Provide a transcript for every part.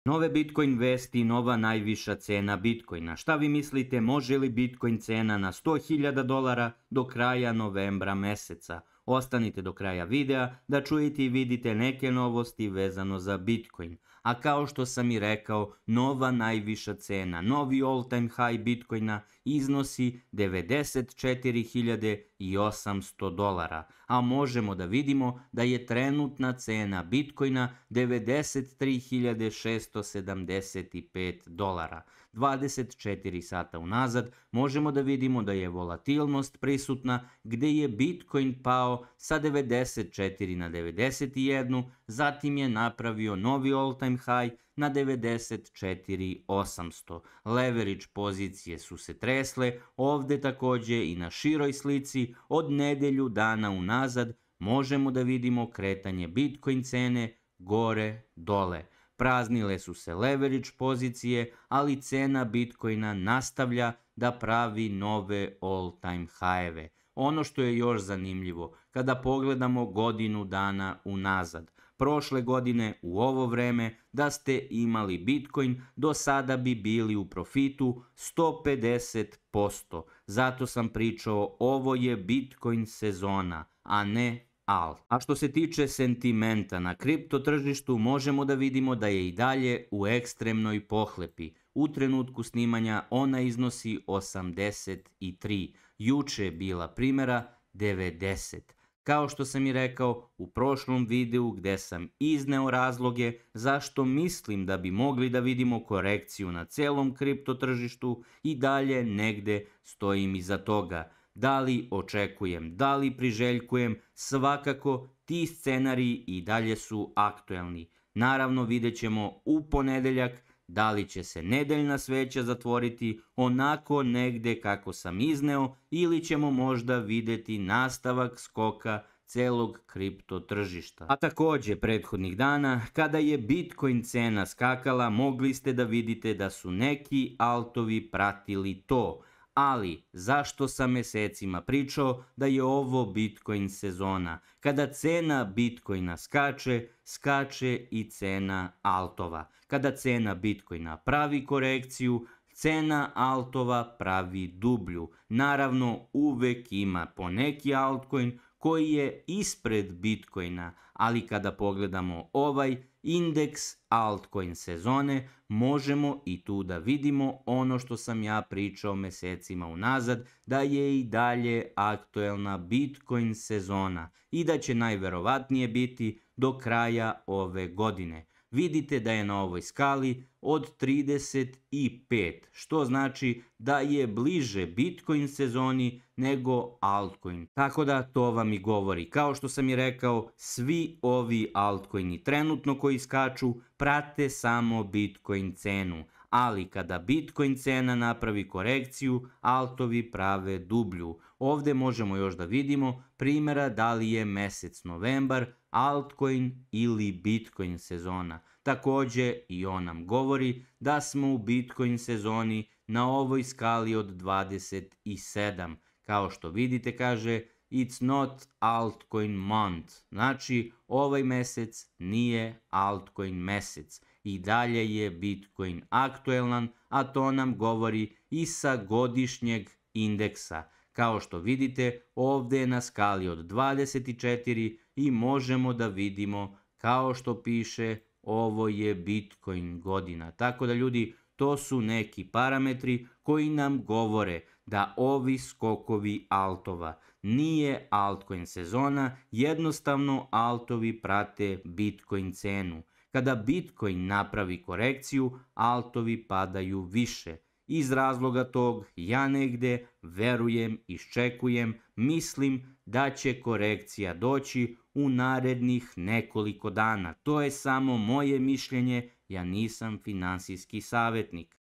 Nove Bitcoin vesti, nova najviša cena Bitcoina. Šta vi mislite, može li Bitcoin cena na $100.000 do kraja novembra meseca? Ostanite do kraja videa da čujete i vidite neke novosti vezano za Bitcoin. A kao što sam i rekao, nova najviša cena, novi all-time high Bitcoina iznosi $94.800, a možemo da vidimo da je trenutna cena Bitcoina $93.675. 24 sata unazad možemo da vidimo da je volatilnost prisutna gde je Bitcoin pao sa 94 na 91, zatim je napravio novi all-time high na 94.800. Leverage pozicije su se tresle, ovde takođe i na široj slici od nedelju dana unazad možemo da vidimo kretanje Bitcoin cene gore-dole. Praznile su se leverage pozicije, ali cena Bitcoina nastavlja da pravi nove all-time high-eve. Ono što je još zanimljivo, kada pogledamo godinu dana unazad, prošle godine u ovo vreme da ste imali Bitcoin, do sada bi bili u profitu 150%. Zato sam pričao, ovo je Bitcoin sezona, a ne alt. A što se tiče sentimenta na kripto tržištu, možemo da vidimo da je i dalje u ekstremnoj pohlepi. U trenutku snimanja ona iznosi 83. Juče je bila primjera 90. Kao što sam i rekao u prošlom videu gde sam izneo razloge zašto mislim da bi mogli da vidimo korekciju na celom kripto tržištu, i dalje negde stojim iza toga. Da li očekujem, da li priželjkujem, svakako ti scenariji i dalje su aktuelni. Naravno vidjet ćemo u ponedeljak da li će se nedeljna sveća zatvoriti onako negde kako sam izneo ili ćemo možda videti nastavak skoka celog kripto tržišta. A takođe, prethodnih dana, kada je Bitcoin cena skakala, mogli ste da vidite da su neki altovi pratili to. Ali, zašto sam mesecima pričao da je ovo Bitcoin sezona? Kada cena Bitcoina skače, skače i cena altova. Kada cena Bitcoina pravi korekciju, cena altova pravi dublju. Naravno, uvek ima poneki altcoin koji je ispred Bitcoina, ali kada pogledamo ovaj indeks altcoin sezone, možemo i tu da vidimo ono što sam ja pričao mesecima unazad, da je i dalje aktuelna Bitcoin sezona i da će najverovatnije biti do kraja ove godine. Vidite da je na ovoj skali od 35, što znači da je bliže Bitcoin sezoni nego altcoin. Tako da to vam i govori. Kao što sam i rekao, svi ovi altcoini trenutno koji skaču prate samo Bitcoin cenu, ali kada Bitcoin cena napravi korekciju, altovi prave dublju. Ovde možemo još da vidimo primjera da li je mesec novembar altcoin ili Bitcoin sezona. Takođe i on nam govori da smo u Bitcoin sezoni na ovoj skali od 27. Kao što vidite kaže it's not altcoin month, znači ovaj mesec nije altcoin mesec. I dalje je Bitcoin aktuelan, a to nam govori i sa godišnjeg indeksa. Kao što vidite, ovde je na skali od 24 i možemo da vidimo, kao što piše, ovo je Bitcoin godina. Tako da ljudi, to su neki parametri koji nam govore da ovi skokovi altova nije altcoin sezona, jednostavno altovi prate Bitcoin cenu. Kada Bitcoin napravi korekciju, altovi padaju više. Iz razloga tog ja negde verujem, iščekujem, mislim da će korekcija doći u narednih nekoliko dana. To je samo moje mišljenje, ja nisam finansijski savjetnik.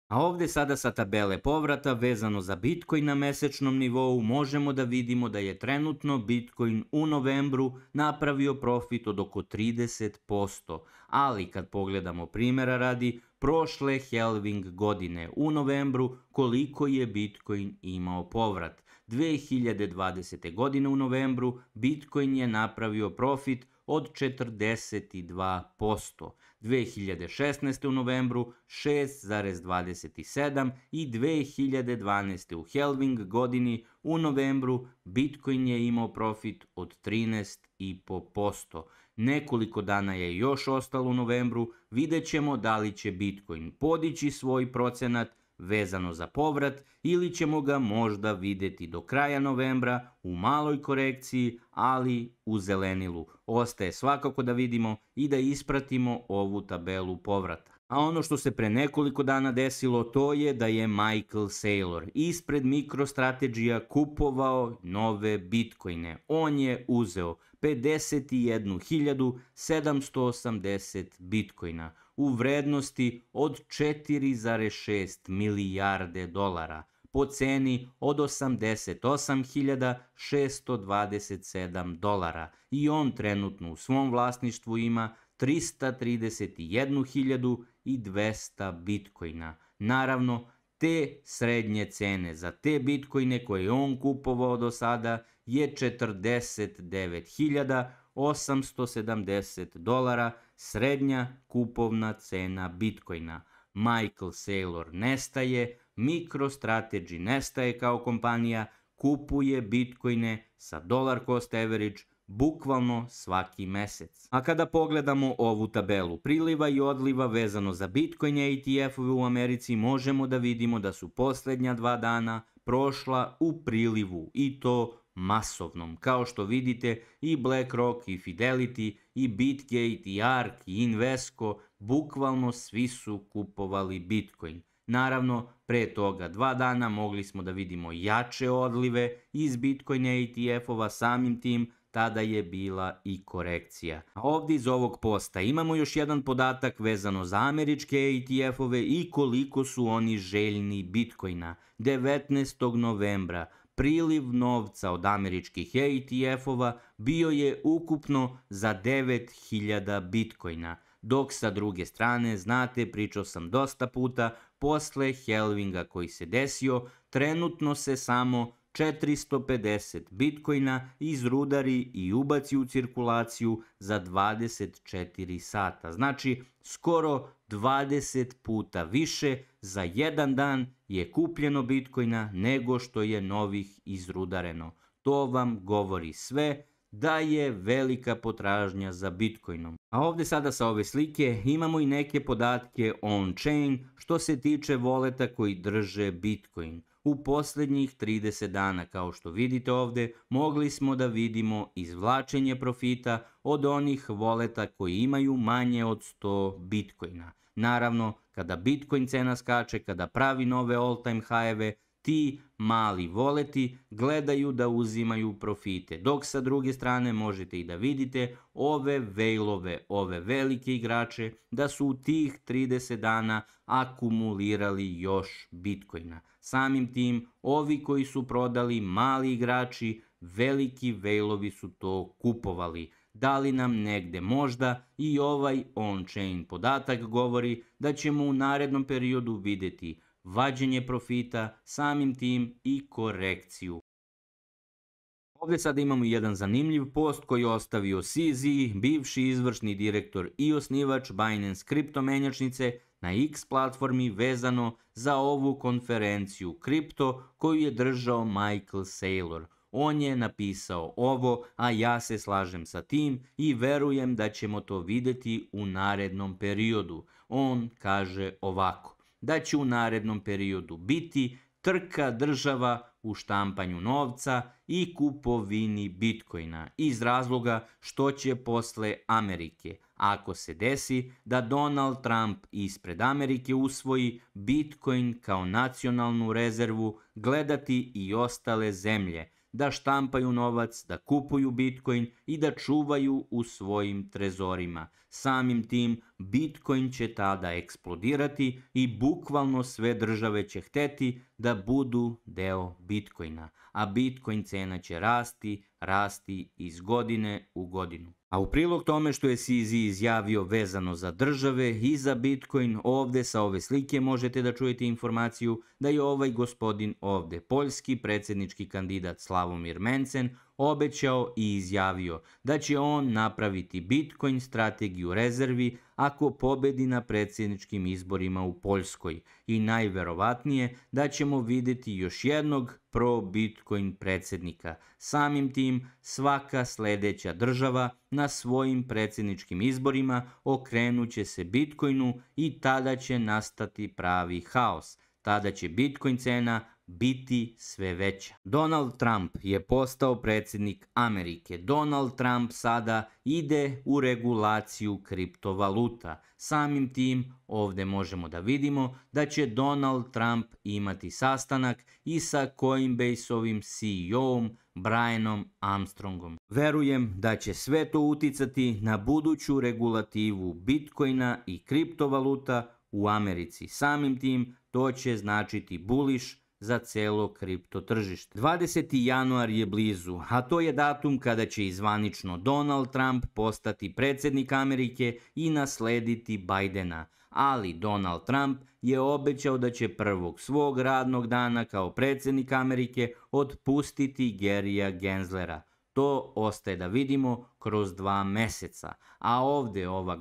A ovde sada sa tabele povrata vezano za Bitcoin na mesečnom nivou možemo da vidimo da je trenutno Bitcoin u novembru napravio profit od oko 30%, ali kad pogledamo primjera radi prošle halving godine u novembru koliko je Bitcoin imao povrat. 2020. godine u novembru Bitcoin je napravio profit od 42%. 2016. u novembru 6,27 i 2012. u halving godini u novembru Bitcoin je imao profit od 13,5%. Nekoliko dana je još ostalo u novembru, vidjet ćemo da li će Bitcoin podići svoj procenat vezano za povrat ili ćemo ga možda vidjeti do kraja novembra u maloj korekciji, ali u zelenilu. Ostaje svakako da vidimo i da ispratimo ovu tabelu povrata. A ono što se pre nekoliko dana desilo, to je da je Michael Saylor ispred MicroStrategyja kupovao nove bitcoine. On je uzeo 51.780 bitcoina u vrednosti od 4,6 milijarde dolara po ceni od 88.627 dolara i on trenutno u svom vlasništvu ima 331.200 bitcoina. Naravno, te srednje cene za te bitcoine koje je on kupovao do sada je 49.870 dolara, srednja kupovna cena bitcoina. Michael Saylor nestaje, MicroStrategy nestaje kao kompanija, kupuje bitcoine sa dollar cost average bukvalno svaki mesec. A kada pogledamo ovu tabelu priliva i odliva vezano za Bitcoin ETF-ove u Americi, možemo da vidimo da su posljednja 2 dana prošla u prilivu i to masovnom. Kao što vidite i BlackRock i Fidelity i Bitgate i ARK i Invesco, bukvalno svi su kupovali Bitcoin. Naravno, pre toga 2 dana mogli smo da vidimo jače odlive iz Bitcoin ETF-ova, samim tim tada je bila i korekcija. A ovdje iz ovog posta imamo još jedan podatak vezano za američke ETF-ove i koliko su oni željni Bitcoina. 19. novembra priliv novca od američkih ETF-ova bio je ukupno za 9.000 Bitcoina. Dok sa druge strane, znate, pričao sam dosta puta, posle halvinga koji se desio, trenutno se samo 450 bitcoina izrudari i ubaci u cirkulaciju za 24 sata. Znači, skoro 20 puta više za jedan dan je kupljeno bitcoina nego što je novih izrudareno. To vam govori sve da je velika potražnja za bitcoinom. A ovdje sada sa ove slike imamo i neke podatke on-chain što se tiče voleta koji drže bitcoin. U posljednjih 30 dana, kao što vidite ovdje, mogli smo da vidimo izvlačenje profita od onih voleta koji imaju manje od 100 bitcoina. Naravno, kada bitcoin cena skače, kada pravi nove all-time high-eve, ti mali voleti gledaju da uzimaju profite, dok sa druge strane možete i da vidite ove whale-ove, ove velike igrače, da su u tih 30 dana akumulirali još bitcoina. Samim tim, ovi koji su prodali, mali igrači, veliki whale-ovi su to kupovali. Da li nam negde možda i ovaj on-chain podatak govori da ćemo u narednom periodu vidjeti vađenje profita, samim tim i korekciju. Ovdje sada imamo jedan zanimljiv post koji je ostavio CZ, bivši izvršni direktor i osnivač Binance kriptomenjačnice na X platformi vezano za ovu konferenciju kripto koju je držao Michael Saylor. On je napisao ovo, a ja se slažem sa tim i verujem da ćemo to vidjeti u narednom periodu. On kaže ovako: da će u narednom periodu biti trka država u štampanju novca i kupovini bitcoina iz razloga što će posle Amerike, ako se desi da Donald Trump ispred Amerike usvoji bitcoin kao nacionalnu rezervu, gledati i ostale zemlje da štampaju novac, da kupuju bitcoin i da čuvaju u svojim trezorima. Samim tim, bitcoin će tada eksplodirati i bukvalno sve države će hteti da budu deo bitcoina, a bitcoin cena će rasti iz godine u godinu. A u prilog tome što je CZ izjavio vezano za države i za bitcoin, ovdje sa ove slike možete da čujete informaciju da je ovaj gospodin ovdje, poljski predsjednički kandidat Slavomir Mencen, obećao i izjavio da će on napraviti Bitcoin strategiju rezervi ako pobedi na predsjedničkim izborima u Poljskoj i najverovatnije da ćemo vidjeti još jednog pro-Bitcoin predsjednika. Samim tim, svaka sljedeća država na svojim predsjedničkim izborima okrenut će se Bitcoinu i tada će nastati pravi haos. Tada će Bitcoin cena biti sve veća. Donald Trump je postao predsjednik Amerike. Donald Trump sada ide u regulaciju kriptovaluta. Samim tim ovdje možemo da vidimo da će Donald Trump imati sastanak i sa Coinbase-ovim CEO-om Brianom Armstrongom. Verujem da će sve to uticati na buduću regulativu Bitcoina i kriptovaluta u Americi. Samim tim to će značiti bullish za cijelo kripto tržište. 20. januar je blizu, a to je datum kada će izvanično Donald Trump postati predsjednik Amerike i naslediti Bidena. Ali Donald Trump je obećao da će prvog svog radnog dana kao predsjednik Amerike otpustiti Garyja Genslera. To ostaje da vidimo kroz 2 mjeseca. A ovdje ova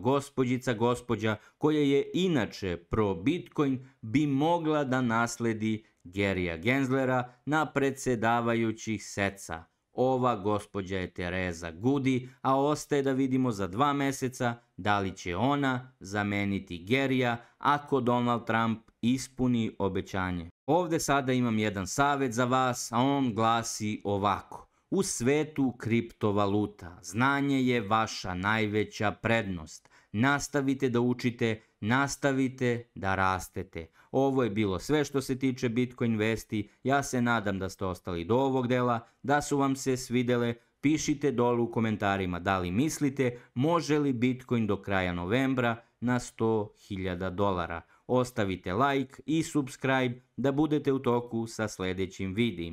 gospođa koja je inače pro Bitcoin bi mogla da nasledi Garyja Genslera na predsjedavajućih seca. Ova gospođa je Tereza Goody, a ostaje da vidimo za 2 mjeseca da li će ona zameniti Garyja ako Donald Trump ispuni obećanje. Ovdje sada imam jedan savjet za vas, a on glasi ovako. U svetu kriptovaluta znanje je vaša najveća prednost. Nastavite da učite, nastavite da rastete. Ovo je bilo sve što se tiče Bitcoin vesti. Ja se nadam da ste ostali do ovog dela, da su vam se svidele. Pišite dolu u komentarima da li mislite može li Bitcoin do kraja novembra na $100.000. Ostavite like i subscribe da budete u toku sa sljedećim videima.